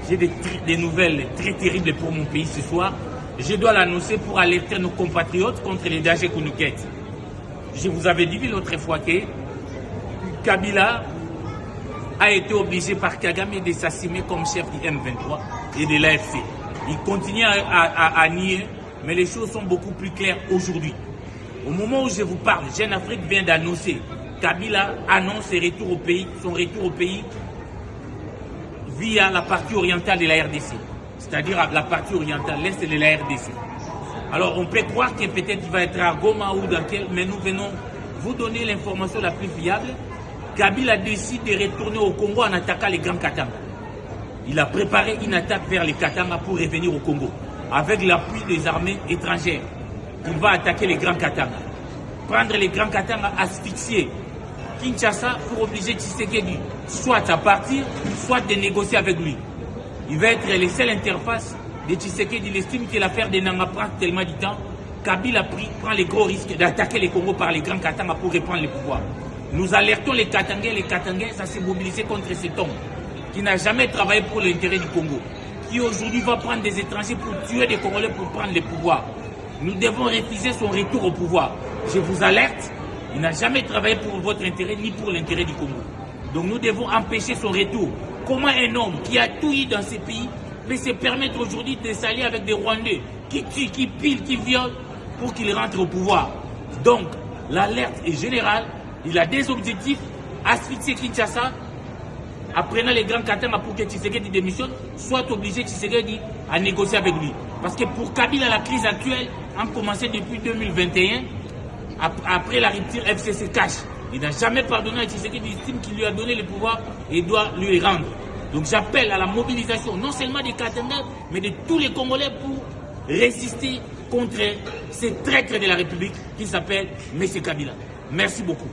J'ai des nouvelles très terribles pour mon pays ce soir. Je dois l'annoncer pour alerter nos compatriotes contre les dangers qui nous guettent. Je vous avais dit l'autre fois que Kabila a été obligé par Kagame de s'assumer comme chef du M23 et de l'AFC. Il continue à nier, mais les choses sont beaucoup plus claires aujourd'hui. Au moment où je vous parle, Jeune Afrique vient d'annoncer, Kabila annonce son retour au pays via la partie orientale de la RDC, c'est-à-dire la partie orientale, l'est de la RDC. Alors on peut croire que peut-être il va être à Goma ou dans quel, mais nous venons vous donner l'information la plus fiable. Kabila décide de retourner au Congo en attaquant les Grands Katanga. Il a préparé une attaque vers les Katanga pour revenir au Congo, avec l'appui des armées étrangères. Il va attaquer les Grands Katanga, prendre les Grands Katanga, asphyxier Kinshasa pour obliger Tshisekedi soit à partir, soit de négocier avec lui. Il va être les seules interfaces de Tshisekedi. Il estime que l'affaire de Nanga prend tellement de temps. Kabila prend les gros risques d'attaquer les Congo par les Grands Katanga pour reprendre le pouvoir. Nous alertons les Katangais à se mobiliser contre cet homme qui n'a jamais travaillé pour l'intérêt du Congo, qui aujourd'hui va prendre des étrangers pour tuer des Congolais pour prendre le pouvoir. Nous devons refuser son retour au pouvoir. Je vous alerte, il n'a jamais travaillé pour votre intérêt ni pour l'intérêt du Congo. Donc nous devons empêcher son retour. Comment un homme qui a tout eu dans ces pays peut se permettre aujourd'hui de s'allier avec des Rwandais qui tuent, qui pillent, qui violent pour qu'il rentre au pouvoir? Donc l'alerte est générale. Il a des objectifs, asphyxier Kinshasa, apprenant les Grands Katanga pour que Tshisekedi démissionne, soit obligé Tshisekedi à négocier avec lui. Parce que pour Kabila, la crise actuelle a commencé depuis 2021, après la rupture FCC cash. Il n'a jamais pardonné à Tshisekedi, il estime qu'il lui a donné le pouvoir et doit lui rendre. Donc j'appelle à la mobilisation, non seulement des Katanga, mais de tous les Congolais pour résister contre ces traîtres de la République qui s'appelle M. Kabila. Merci beaucoup.